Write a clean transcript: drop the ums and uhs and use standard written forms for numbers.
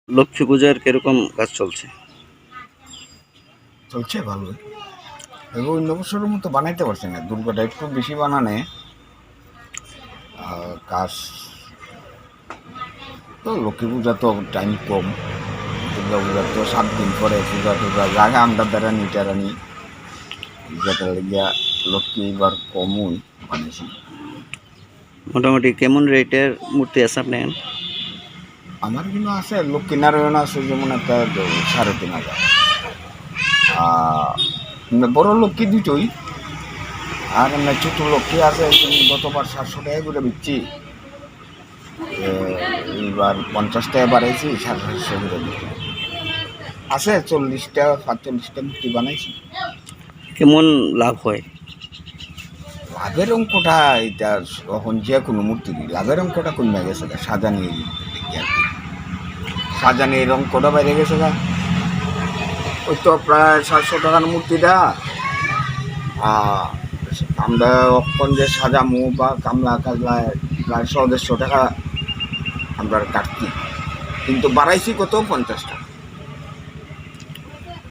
লক্ষ্মী পূজার কিরকম কাজ চলছে? চলছে ভালো। এবার অন্য বছরের মতো বানাইতে পারছে না, দুর্গাটা একটু বেশি বানানে কাজ। তো লক্ষ্মী পূজা তো টাইম কম, দুর্গা পূজা তো 7 দিন পরে পূজা টুজা জায়গা আমরা দ্বারা নিটারানি যেটা গিয়া লক্ষ্মী এবার কমই বানিয়েছি। মোটামুটি কেমন রেটের মূর্তি আছে আপনার? আমার কিন্তু আছে লক্ষ্মী নারায়ণ আছে, যেমন একটা 3,500। বড় লক্ষ্মী দুটোই, আর এমনি ছোটো লক্ষ্মী আছে, গতবার 700 টাকা করে দিচ্ছি, এইবার 50 টাকা বাড়াইছি, 750 করে দিচ্ছি। আছে 40টা 45টা মূর্তি বানাইছি। কেমন লাভ হয়? লাভের অঙ্কটা এটা এখন যে কোনো মূর্তিরই লাভের অঙ্কটা কমে গেছে, সাজানি সাজানির অঙ্কটা বাইরে গেছে গা। ওই তো প্রায় 700 টাকার মূর্তিটা আমরা অক্ষণ যে সাজামু বা কামলা কাজলায় প্রায় 100-150 টাকা আমরা কাটছি, কিন্তু বাড়াইছি কত 50 টাকা।